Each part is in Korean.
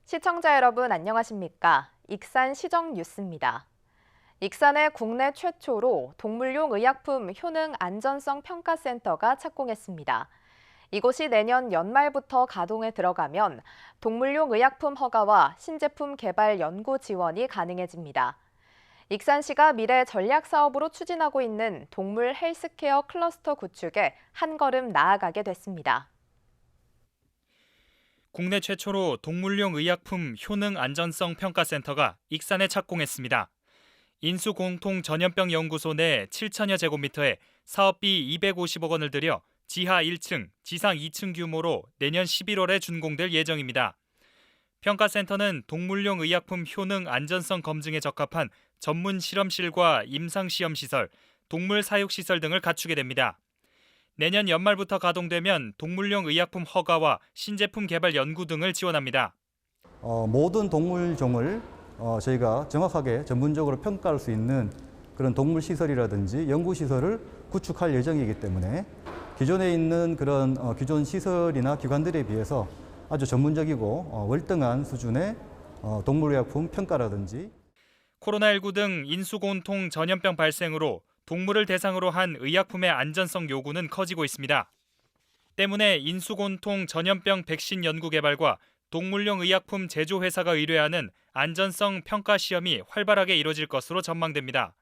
시청자 여러분 안녕하십니까? 익산 시정 뉴스입니다. 익산의 국내 최초로 동물용 의약품 효능 안전성 평가센터가 착공했습니다. 이곳이 내년 연말부터 가동에 들어가면 동물용 의약품 허가와 신제품 개발 연구 지원이 가능해집니다. 익산시가 미래 전략 사업으로 추진하고 있는 동물 헬스케어 클러스터 구축에 한 걸음 나아가게 됐습니다. 국내 최초로 동물용 의약품 효능 안전성 평가센터가 익산에 착공했습니다. 인수공통 전염병 연구소 내 7천여 제곱미터에 사업비 250억 원을 들여 지하 1층, 지상 2층 규모로 내년 11월에 준공될 예정입니다. 평가센터는 동물용 의약품 효능 안전성 검증에 적합한 전문 실험실과 임상시험시설, 동물 사육시설 등을 갖추게 됩니다. 내년 연말부터 가동되면 동물용 의약품 허가와 신제품 개발 연구 등을 지원합니다. 모든 동물종을 저희가 정확하게 전문적으로 평가할 수 있는 그런 동물 시설이라든지 연구 시설을 구축할 예정이기 때문에 기존에 있는 그런 기존 시설이나 기관들에 비해서 아주 전문적이고 월등한 수준의 동물의약품 평가라든지 코로나19 등 인수공통 전염병 발생으로 동물을 대상으로 한 의약품의 안전성 요구는 커지고 있습니다. 때문에 인수공통 전염병 백신 연구 개발과 동물용 의약품 제조 회사가 의뢰하는 안전성 평가 시험이 활발하게 이뤄질 것으로 전망됩니다.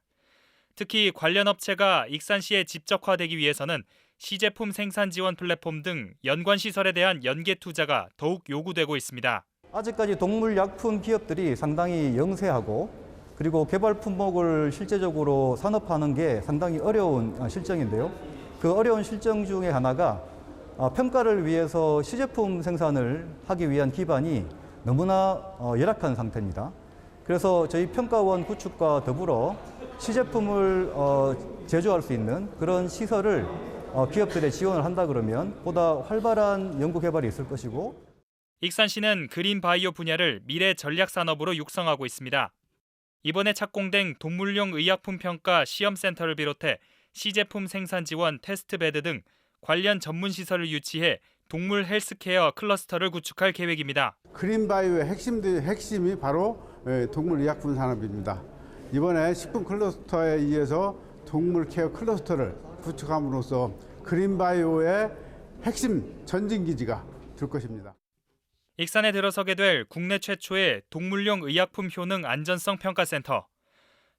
특히 관련 업체가 익산시에 집적화되기 위해서는 시제품 생산 지원 플랫폼 등 연관 시설에 대한 연계 투자가 더욱 요구되고 있습니다. 아직까지 동물약품 기업들이 상당히 영세하고 그리고 개발 품목을 실제적으로 산업화하는 게 상당히 어려운 실정인데요. 그 어려운 실정 중에 하나가 평가를 위해서 시제품 생산을 하기 위한 기반이 너무나 열악한 상태입니다. 그래서 저희 평가원 구축과 더불어 시제품을 제조할 수 있는 그런 시설을 기업들에 지원을 한다 그러면 보다 활발한 연구 개발이 있을 것이고 익산시는 그린 바이오 분야를 미래 전략 산업으로 육성하고 있습니다. 이번에 착공된 동물용 의약품 평가 시험센터를 비롯해 시제품 생산 지원 테스트베드 등 관련 전문 시설을 유치해 동물 헬스케어 클러스터를 구축할 계획입니다. 그린바이오의 핵심이 바로 동물의약품 산업입니다. 이번에 식품 클러스터에 의해서 동물 케어 클러스터를 구축함으로써 그린바이오의 핵심 전진기지가 될 것입니다. 익산에 들어서게 될 국내 최초의 동물용 의약품 효능 안전성 평가센터.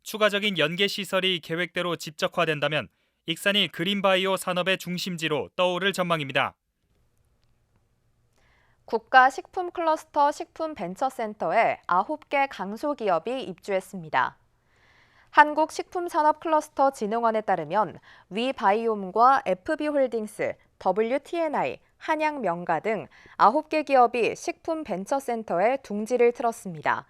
추가적인 연계 시설이 계획대로 집적화된다면 익산이 그린바이오 산업의 중심지로 떠오를 전망입니다. 국가식품클러스터 식품벤처센터에 9개 강소기업이 입주했습니다. 한국식품산업클러스터진흥원에 따르면 위바이옴과 FB홀딩스, WTNI, 한양명가 등 9개 기업이 식품벤처센터에 둥지를 틀었습니다.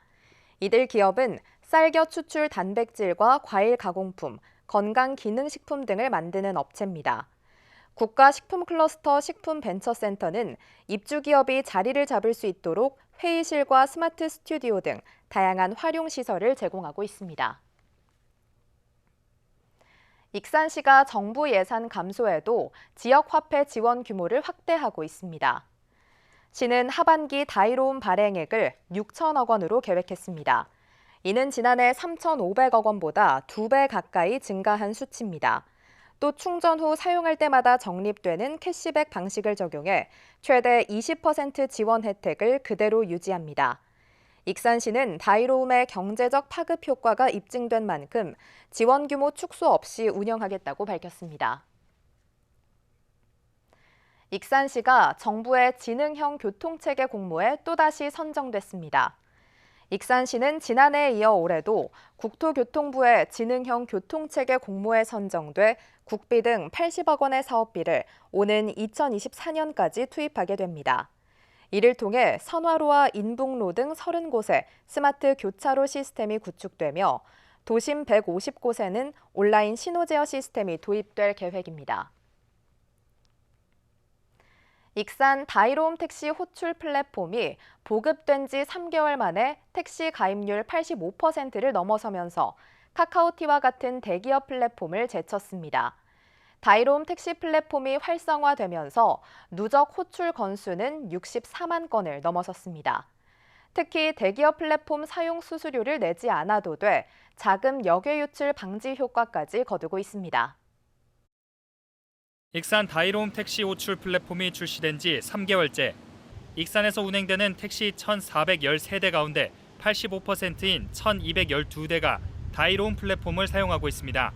이들 기업은 쌀겨 추출 단백질과 과일 가공품, 건강기능식품 등을 만드는 업체입니다. 국가식품클러스터 식품벤처센터는 입주기업이 자리를 잡을 수 있도록 회의실과 스마트 스튜디오 등 다양한 활용시설을 제공하고 있습니다. 익산시가 정부 예산 감소에도 지역화폐 지원 규모를 확대하고 있습니다. 시는 하반기 다이로움 발행액을 6천억 원으로 계획했습니다. 이는 지난해 3,500억 원보다 2배 가까이 증가한 수치입니다. 또 충전 후 사용할 때마다 적립되는 캐시백 방식을 적용해 최대 20% 지원 혜택을 그대로 유지합니다. 익산시는 다이로움의 경제적 파급 효과가 입증된 만큼 지원 규모 축소 없이 운영하겠다고 밝혔습니다. 익산시가 정부의 지능형 교통체계 공모에 또다시 선정됐습니다. 익산시는 지난해에 이어 올해도 국토교통부의 지능형 교통체계 공모에 선정돼 국비 등 80억 원의 사업비를 오는 2024년까지 투입하게 됩니다. 이를 통해 선화로와 인북로 등 30곳에 스마트 교차로 시스템이 구축되며 도심 150곳에는 온라인 신호 제어 시스템이 도입될 계획입니다. 익산 다이로움 택시 호출 플랫폼이 보급된 지 3개월 만에 택시 가입률 85%를 넘어서면서 카카오티와 같은 대기업 플랫폼을 제쳤습니다. 다이로움 택시 플랫폼이 활성화되면서 누적 호출 건수는 64만 건을 넘어섰습니다. 특히 대기업 플랫폼 사용 수수료를 내지 않아도 돼 자금 역외 유출 방지 효과까지 거두고 있습니다. 익산 다이로움 택시 호출 플랫폼이 출시된 지 3개월째. 익산에서 운행되는 택시 1,413대 가운데 85%인 1,212대가 다이로움 플랫폼을 사용하고 있습니다.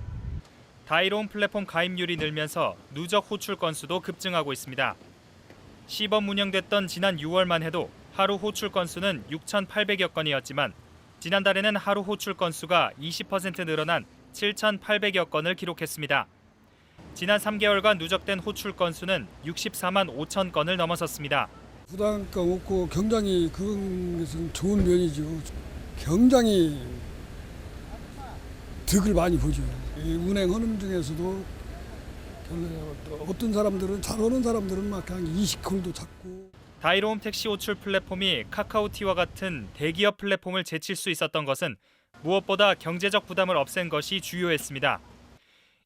다이로움 플랫폼 가입률이 늘면서 누적 호출 건수도 급증하고 있습니다. 시범 운영됐던 지난 6월만 해도 하루 호출 건수는 6,800여 건이었지만 지난달에는 하루 호출 건수가 20% 늘어난 7,800여 건을 기록했습니다. 지난 3개월간 누적된 호출 건수는 64만 5천 건을 넘어섰습니다. 부담감 없고 굉장히 그런 것은 좋은 면이죠. 굉장히 득을 많이 보죠. 운행하는 중에서도 어떤 사람들은 잘 오는 사람들은 막 그냥 20콜도 찾고. 다이로움 택시 호출 플랫폼이 카카오티와 같은 대기업 플랫폼을 제칠 수 있었던 것은 무엇보다 경제적 부담을 없앤 것이 주요했습니다.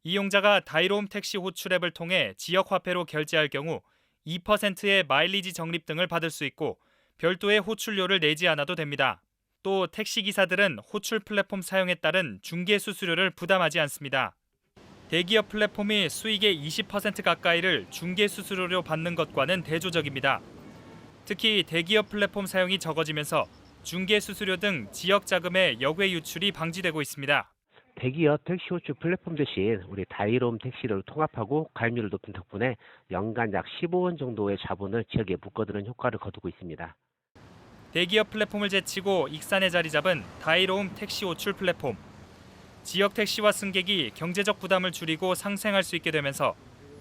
이용자가 다이로움 택시 호출 앱을 통해 지역 화폐로 결제할 경우 2%의 마일리지 적립 등을 받을 수 있고 별도의 호출료를 내지 않아도 됩니다. 또 택시기사들은 호출 플랫폼 사용에 따른 중개 수수료를 부담하지 않습니다. 대기업 플랫폼이 수익의 20% 가까이를 중개 수수료로 받는 것과는 대조적입니다. 특히 대기업 플랫폼 사용이 적어지면서 중개 수수료 등 지역 자금의 역외 유출이 방지되고 있습니다. 대기업 택시 호출 플랫폼 대신 우리 다이로움 택시를 통합하고 가입률을 높인 덕분에 연간 약 15원 정도의 자본을 지역에 묶어두는 효과를 거두고 있습니다. 대기업 플랫폼을 제치고 익산에 자리 잡은 다이로움 택시 호출 플랫폼. 지역 택시와 승객이 경제적 부담을 줄이고 상생할 수 있게 되면서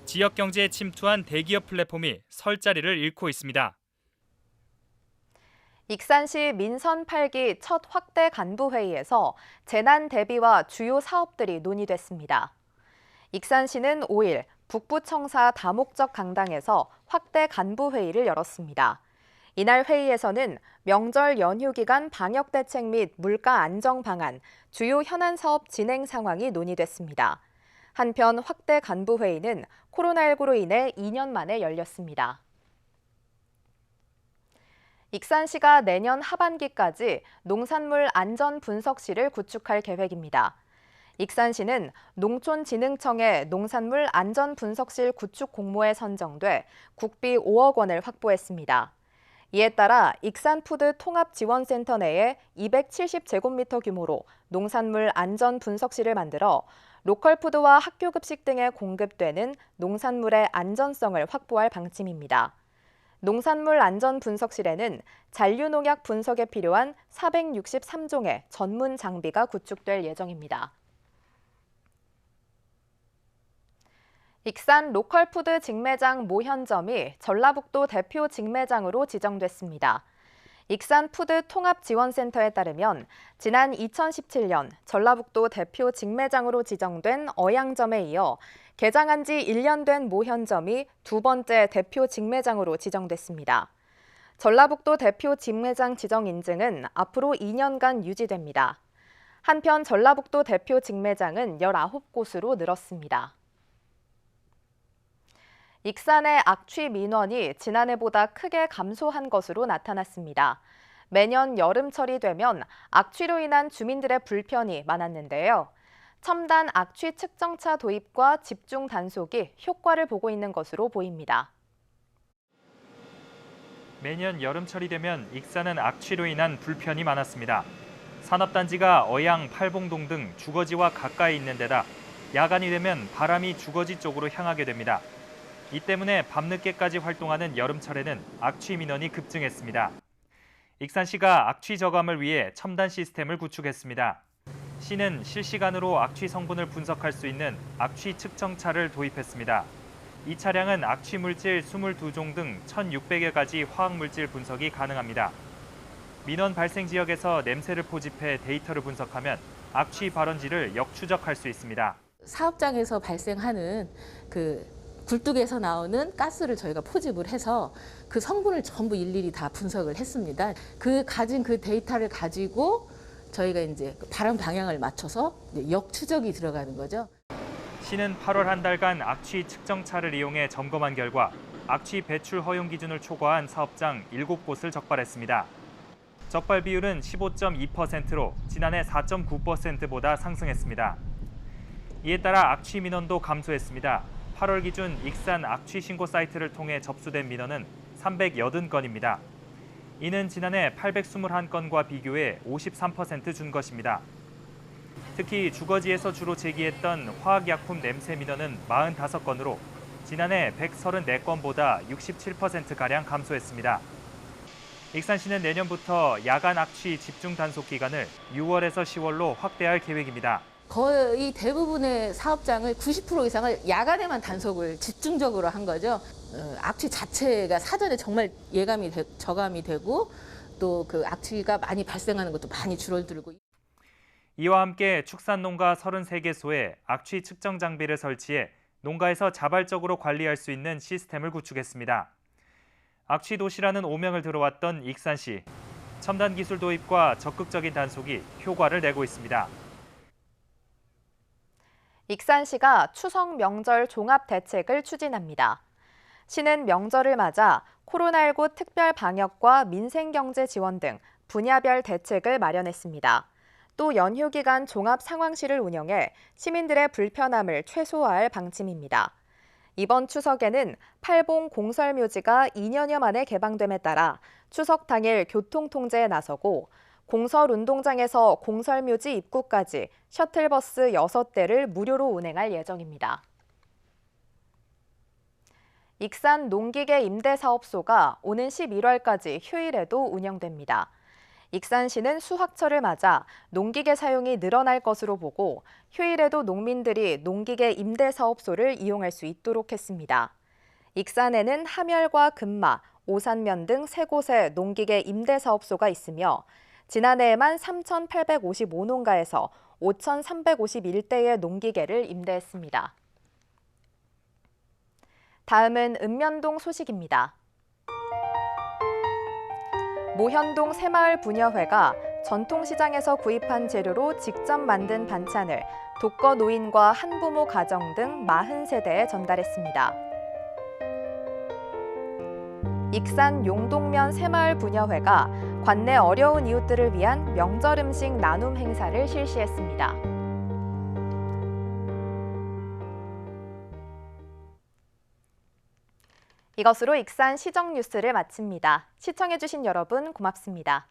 지역 경제에 침투한 대기업 플랫폼이 설 자리를 잃고 있습니다. 익산시 민선 8기 첫 확대 간부회의에서 재난 대비와 주요 사업들이 논의됐습니다. 익산시는 5일 북부청사 다목적 강당에서 확대 간부회의를 열었습니다. 이날 회의에서는 명절 연휴 기간 방역 대책 및 물가 안정 방안, 주요 현안 사업 진행 상황이 논의됐습니다. 한편 확대 간부회의는 코로나19로 인해 2년 만에 열렸습니다. 익산시가 내년 하반기까지 농산물 안전 분석실을 구축할 계획입니다. 익산시는 농촌진흥청의 농산물 안전 분석실 구축 공모에 선정돼 국비 5억 원을 확보했습니다. 이에 따라 익산푸드 통합지원센터 내에 270제곱미터 규모로 농산물 안전 분석실을 만들어 로컬푸드와 학교급식 등에 공급되는 농산물의 안전성을 확보할 방침입니다. 농산물 안전 분석실에는 잔류농약 분석에 필요한 463종의 전문 장비가 구축될 예정입니다. 익산 로컬푸드 직매장 모현점이 전라북도 대표 직매장으로 지정됐습니다. 익산 푸드 통합지원센터에 따르면 지난 2017년 전라북도 대표 직매장으로 지정된 어양점에 이어 개장한 지 1년 된 모현점이 두 번째 대표 직매장으로 지정됐습니다. 전라북도 대표 직매장 지정 인증은 앞으로 2년간 유지됩니다. 한편 전라북도 대표 직매장은 19곳으로 늘었습니다. 익산의 악취 민원이 지난해보다 크게 감소한 것으로 나타났습니다. 매년 여름철이 되면 악취로 인한 주민들의 불편이 많았는데요. 첨단 악취 측정차 도입과 집중 단속이 효과를 보고 있는 것으로 보입니다. 매년 여름철이 되면 익산은 악취로 인한 불편이 많았습니다. 산업단지가 어양, 팔봉동 등 주거지와 가까이 있는 데다 야간이 되면 바람이 주거지 쪽으로 향하게 됩니다. 이 때문에 밤늦게까지 활동하는 여름철에는 악취 민원이 급증했습니다. 익산시가 악취 저감을 위해 첨단 시스템을 구축했습니다. 시는 실시간으로 악취 성분을 분석할 수 있는 악취 측정차를 도입했습니다. 이 차량은 악취 물질 22종 등 1,600여 가지 화학 물질 분석이 가능합니다. 민원 발생 지역에서 냄새를 포집해 데이터를 분석하면 악취 발원지를 역추적할 수 있습니다. 사업장에서 발생하는 굴뚝에서 나오는 가스를 저희가 포집을 해서 그 성분을 전부 일일이 다 분석을 했습니다. 가진 그 데이터를 가지고 저희가 이제 바람 방향을 맞춰서 역추적이 들어가는 거죠. 시는 8월 한 달간 악취 측정차를 이용해 점검한 결과 악취 배출 허용 기준을 초과한 사업장 7곳을 적발했습니다. 적발 비율은 15.2%로 지난해 4.9%보다 상승했습니다. 이에 따라 악취 민원도 감소했습니다. 8월 기준 익산 악취 신고 사이트를 통해 접수된 민원은 380건입니다. 이는 지난해 821건과 비교해 53% 준 것입니다. 특히 주거지에서 주로 제기했던 화학약품 냄새 민원은 45건으로 지난해 134건보다 67%가량 감소했습니다. 익산시는 내년부터 야간 악취 집중 단속 기간을 6월에서 10월로 확대할 계획입니다. 거의 대부분의 사업장을 90% 이상을 야간에만 단속을 집중적으로 한 거죠. 악취 자체가 사전에 정말 저감이 되고 또 그 악취가 많이 발생하는 것도 많이 줄어들고. 이와 함께 축산농가 33개소에 악취 측정 장비를 설치해 농가에서 자발적으로 관리할 수 있는 시스템을 구축했습니다. 악취 도시라는 오명을 들어왔던 익산시. 첨단 기술 도입과 적극적인 단속이 효과를 내고 있습니다. 익산시가 추석 명절 종합 대책을 추진합니다. 시는 명절을 맞아 코로나19 특별 방역과 민생경제 지원 등 분야별 대책을 마련했습니다. 또 연휴 기간 종합 상황실을 운영해 시민들의 불편함을 최소화할 방침입니다. 이번 추석에는 팔봉 공설묘지가 2년여 만에 개방됨에 따라 추석 당일 교통통제에 나서고 공설운동장에서 공설묘지 입구까지 셔틀버스 6대를 무료로 운행할 예정입니다. 익산 농기계 임대사업소가 오는 11월까지 휴일에도 운영됩니다. 익산시는 수확철을 맞아 농기계 사용이 늘어날 것으로 보고 휴일에도 농민들이 농기계 임대사업소를 이용할 수 있도록 했습니다. 익산에는 함열과 금마, 오산면 등 3곳의 농기계 임대사업소가 있으며 지난해에만 3,855농가에서 5,351대의 농기계를 임대했습니다. 다음은 읍면동 소식입니다. 모현동 새마을 부녀회가 전통시장에서 구입한 재료로 직접 만든 반찬을 독거 노인과 한부모 가정 등 40세대에 전달했습니다. 익산 용동면 새마을 부녀회가 관내 어려운 이웃들을 위한 명절 음식 나눔 행사를 실시했습니다. 이것으로 익산 시정 뉴스를 마칩니다. 시청해주신 여러분 고맙습니다.